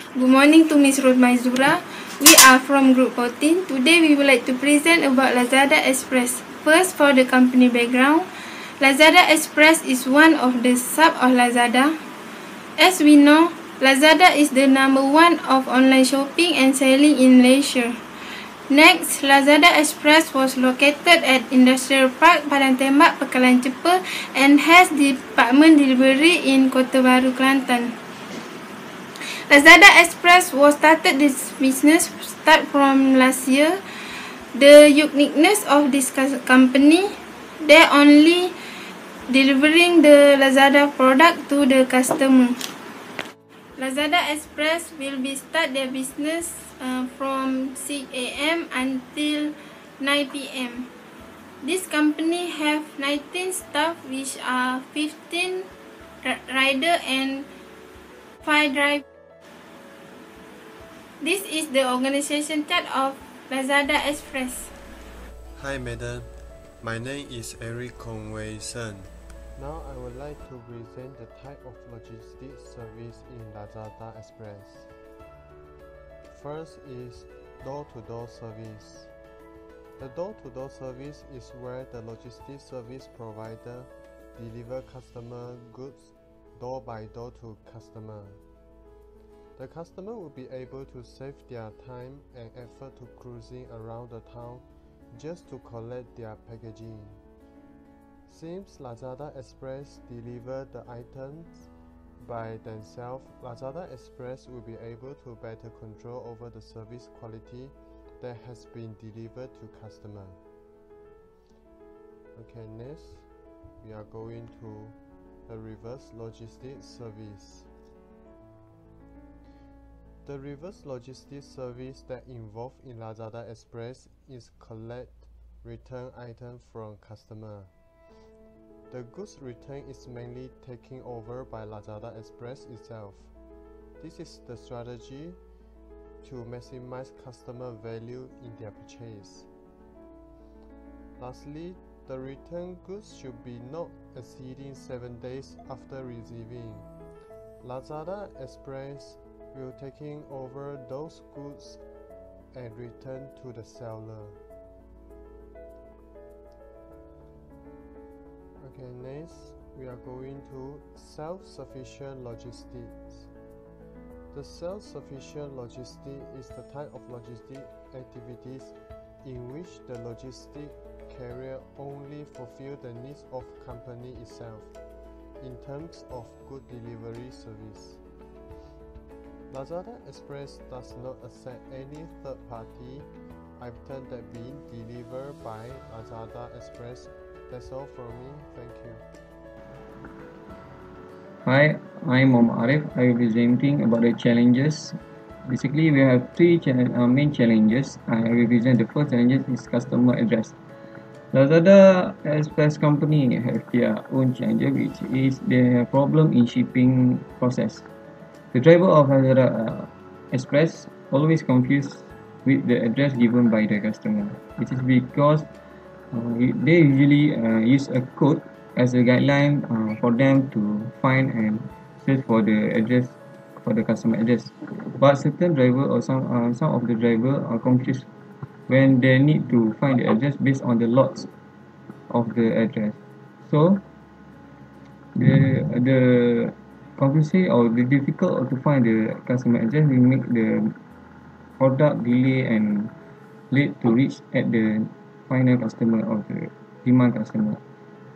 Good morning to Ms. Rozmaizura. We are from Group 14. Today we would like to present about Lazada Express. First, for the company background, Lazada Express is one of the sub of Lazada. As we know, Lazada is the #1 of online shopping and selling in Malaysia. Next, Lazada Express was located at Industrial Park Padang Tembak, Pekalan Cepa, and has department delivery in Kota Baru, Kelantan. Lazada Express was started this business from last year. The uniqueness of this company, they only delivering the Lazada product to the customer. Lazada Express will be start their business from 6 AM until 9 PM. This company have 19 staff, which are 15 rider and 5 driver. This is the organization chart of Lazada Express. Hi madam, my name is Eric Conway Sen. Now I would like to present the type of logistics service in Lazada Express. First is door-to-door service. The door-to-door service is where the logistics service provider deliver customer goods door by door to customer. The customer will be able to save their time and effort to cruising around the town just to collect their packaging. Since Lazada Express deliver the items by themselves, Lazada Express will be able to better control over the service quality that has been delivered to customer. Okay, next we are going to the reverse logistics service. The reverse logistics service that involved in Lazada Express is collect return items from customer. The goods return is mainly taken over by Lazada Express itself. This is the strategy to maximize customer value in their purchase. Lastly, the return goods should be not exceeding 7 days after receiving. Lazada Express will taking over those goods and return to the seller. Okay, next we are going to self-sufficient logistics. The self-sufficient logistics is the type of logistic activities in which the logistic carrier only fulfill the needs of company itself in terms of good delivery service. Lazada Express does not accept any third-party item that being delivered by Lazada Express. That's all from me. Thank you. Hi, I'm ARIFF. I will be presenting about the challenges. Basically, we have three main challenges. I will present the first challenge is customer address. Lazada Express company have their own challenge, which is the problem in shipping process. The driver of Lazada Express always confused with the address given by the customer. It is because they usually use a code as a guideline for them to find and search for the address for the customer address. But certain driver or some of the driver are confused when they need to find the address based on the lots of the address. So the confusing or the difficult to find the customer address will make the product delay and late to reach at the final customer or the demand customer.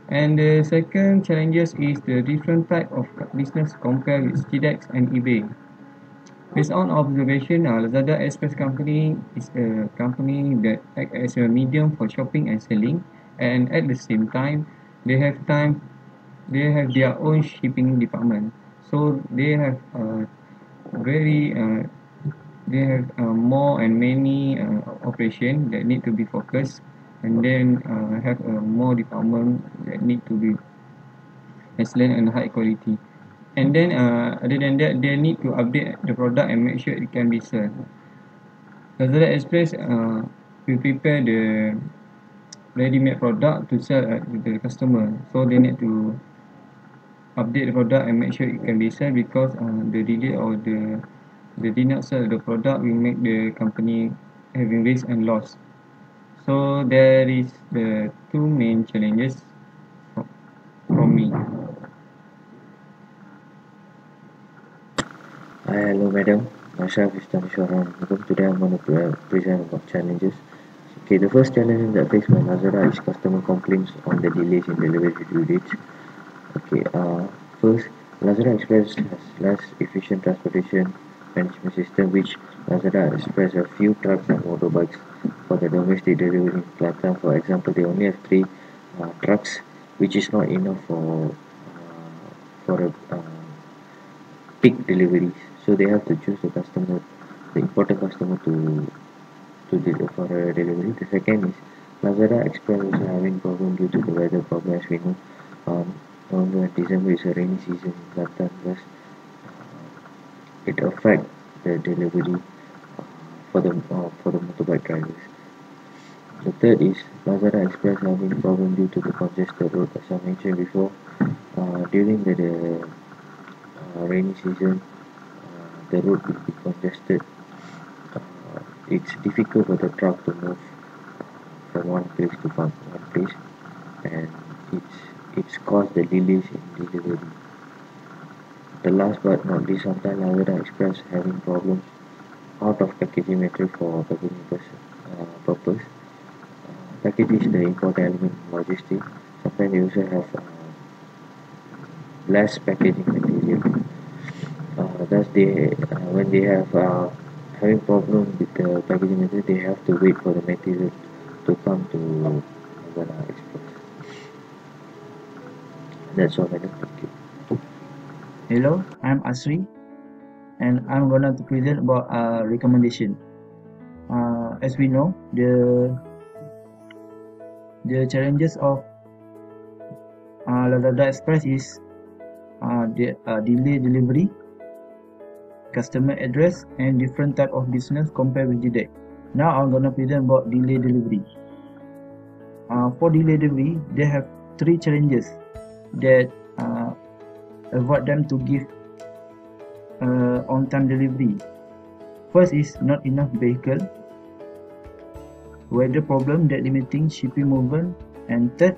And the second challenges is the different type of business compared with Skidex and eBay. Based on observation, Lazada Express company is a company that acts as a medium for shopping and selling, and at the same time they have their own shipping department. So they have more and many operation that need to be focused, and then have more department that need to be excellent and high quality. And then other than that, they need to update the product and make sure it can be sold. Lazada Express will prepare the ready-made product to sell at the customer, so they need to update the product and make sure it can be sold, because the delay or the they did not sell the product will make the company having risk and loss. So there is the two main challenges from me. Hi, hello madam. Myself is THANESHVARAN. Today I'm going to present about challenges. Okay, the first challenge that faced by LAZADA is customer complaints on the delays in delivery due dates. Okay, first, LAZADA Express has less efficient transportation management system, which LAZADA Express have few trucks and motorbikes for the domestic delivery in Kelantan. For example, they only have 3 trucks, which is not enough for a peak deliveries. So they have to choose the customer, the important customer to deliver for a delivery. The second is LAZADA Express also having problem due to the weather problem, as we know. November and December is a rainy season in Kelantan, thus it affects the delivery for the motorbike drivers. The third is LAZADA Express having problem due to the congested road. As I mentioned before, during the rainy season, the road will be congested. It's difficult for the truck to move from one place to one place, and it's caused the delays in delivery. The last but not least, sometimes LAZADA Express having problems out of packaging material for packaging purpose. Packaging is the important element in logistics. Sometimes they also have less packaging material. Thus, when they have having problem with the packaging material, they have to wait for the material to come to LAZADA Express. That's all, madam. Thank you. Hello, I'm ASRI, and I'm gonna present about recommendation. As we know, the challenges of LAZADA Express is the delay delivery, customer address, and different type of business compared with GDEC. Now I'm gonna present about delay delivery. For delay delivery, they have 3 challenges that avoid them to give on-time delivery. First is not enough vehicle, weather problem that limiting shipping movement, and third,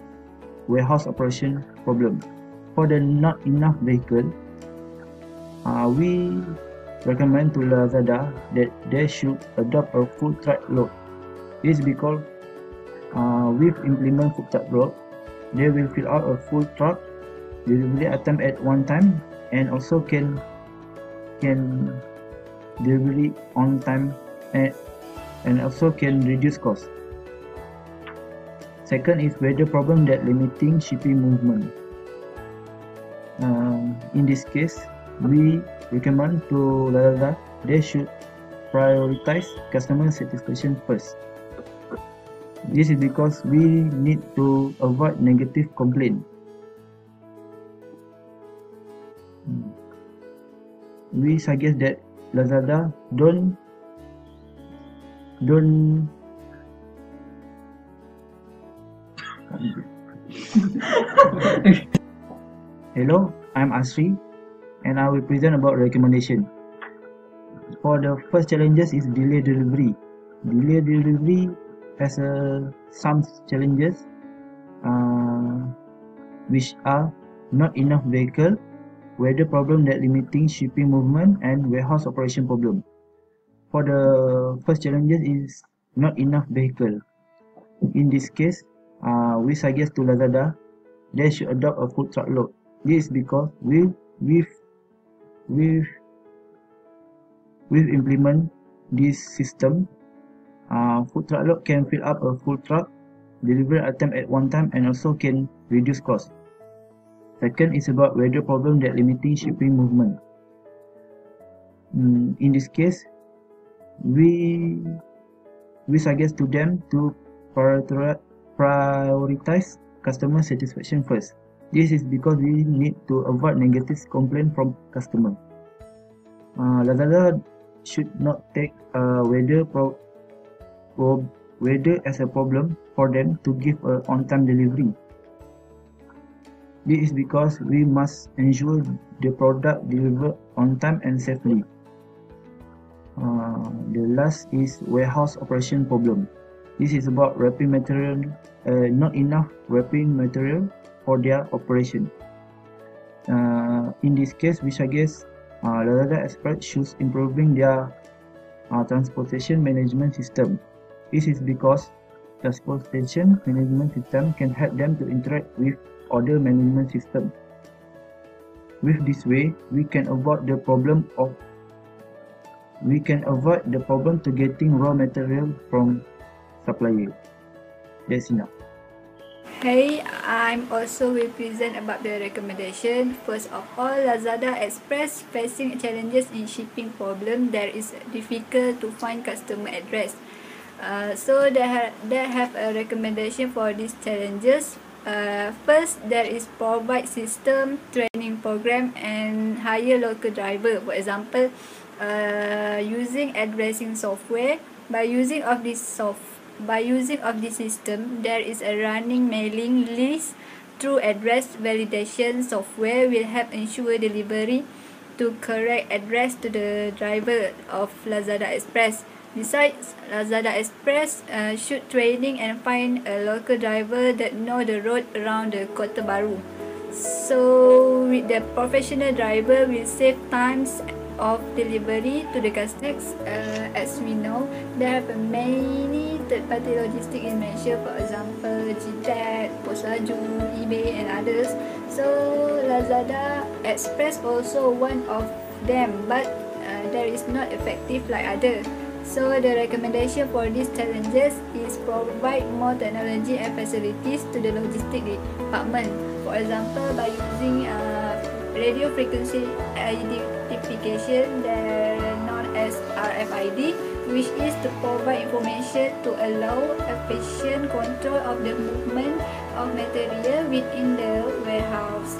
warehouse operation problem. For the not enough vehicle, we recommend to LAZADA that they should adopt a full truck load. This is because with implement full truck load, they will fill out a full truck delivery item at one time, and also can delivery on time, and also can reduce cost. Second is weather problem that limiting shipping movement. In this case, we recommend to LAZADA they should prioritize customer satisfaction first. This is because we need to avoid negative complaint. We suggest that LAZADA don't Hello, I'm ASRI, and I will present about recommendation. For the first challenges is delay delivery. Delay delivery has some challenges which are not enough vehicle, weather problem that limiting shipping movement, and warehouse operation problem. For the first challenges is not enough vehicle. In this case, we suggest to LAZADA they should adopt a full truck load. This is because we've implement this system. Full truck load can fill up a full truck delivery item at one time, and also can reduce cost. Second is about weather problem that limiting shipping movement. In this case, we suggest to them to prioritize customer satisfaction first. This is because we need to avoid negative complaint from customer. LAZADA should not take weather as a problem for them to give a on-time delivery. This is because we must ensure the product delivered on time and safely. The last is warehouse operation problem. This is about wrapping material, not enough wrapping material for their operation. In this case, we suggest LAZADA Express should improving their transportation management system. This is because transportation management system can help them to interact with order management system. With this way, we can avoid the problem to getting raw material from supplier. That's enough. Hey, I'm also will present about the recommendation. First of all, LAZADA Express facing challenges in shipping problem. There is difficult to find customer address. So they have a recommendation for these challenges. First, there is provide system training program and hire local driver. For example, using addressing software. By using of this system, there is a running mailing list through address validation software will help ensure delivery to correct address to the driver of LAZADA Express. Besides, LAZADA Express should training and find a local driver that know the road around the Kota Baru. So with the professional driver will save times of delivery to the customers. As we know, there have many third-party logistics in Malaysia, for example, JULITA, Poslaju, eBay and others. So LAZADA Express also one of them, but there is not effective like others. So the recommendation for these challenges is provide more technology and facilities to the logistics department. For example, by using radio frequency identification, known as RFID, which is to provide information to allow efficient control of the movement of material within the warehouse.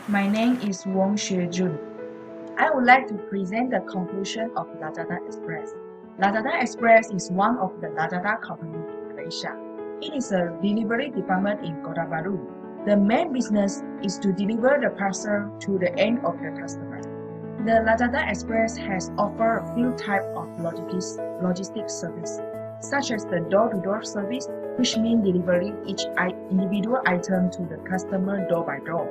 My name is Wong Jun. I would like to present the conclusion of LAZADA Express. LAZADA Express is one of the LAZADA company in Malaysia. It is a delivery department in Kota Baru. The main business is to deliver the parcel to the end of the customer. The LAZADA Express has offered a few types of logistics service, such as the door-to-door service, which means delivering each individual item to the customer door by door.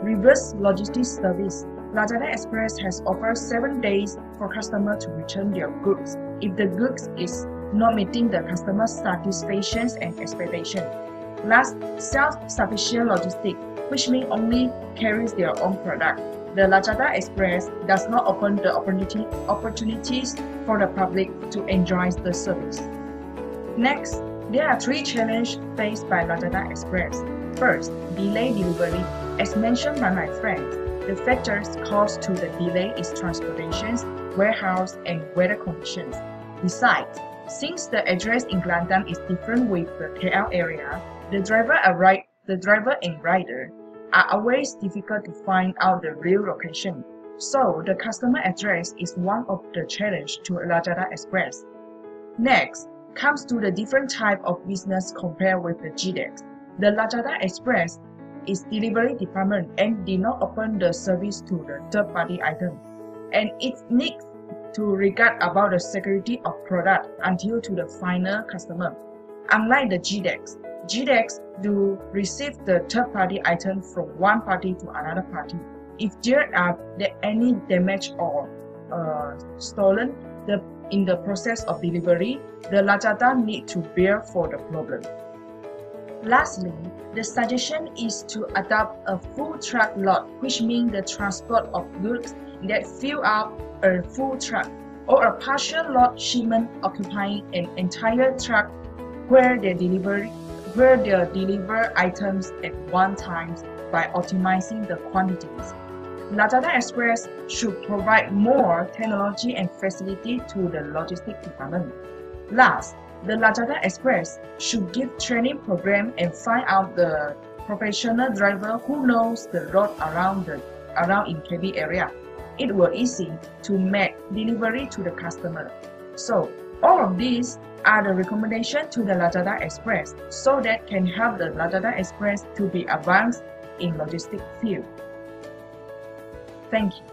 Reverse logistics service. LAZADA Express has offered 7 days for customer to return their goods if the goods is not meeting the customer's satisfactions and expectations. Last, self-sufficient logistics, which means only carries their own product. The LAZADA Express does not open the opportunities for the public to enjoy the service. Next, there are 3 challenges faced by LAZADA Express. First, delay delivery. As mentioned by my friend, the factors caused to the delay is transportation, warehouse, and weather conditions. Besides, since the address in Kelantan is different with the KL area, the driver and rider are always difficult to find out the real location. So, the customer address is one of the challenges to LAZADA Express. Next, comes to the different type of business compared with the GDEX. The LAZADA Express is delivery department and did not open the service to the third-party item, and it needs to regard about the security of product until to the final customer. Unlike the GDEX do receive the third-party item from one party to another party. If there are any damage or stolen in the process of delivery, the LAZADA need to bear for the problem. Lastly, the suggestion is to adopt a full truck lot, which means the transport of goods that fill up a full truck, or a partial lot shipment occupying an entire truck where they deliver items at one time by optimizing the quantities. LAZADA Express should provide more technology and facility to the logistics department. Last, the LAZADA Express should give training program and find out the professional driver who knows the road around in KB area. It will easy to make delivery to the customer. So, all of these are the recommendations to the LAZADA Express so that can help the LAZADA Express to be advanced in logistics field. Thank you.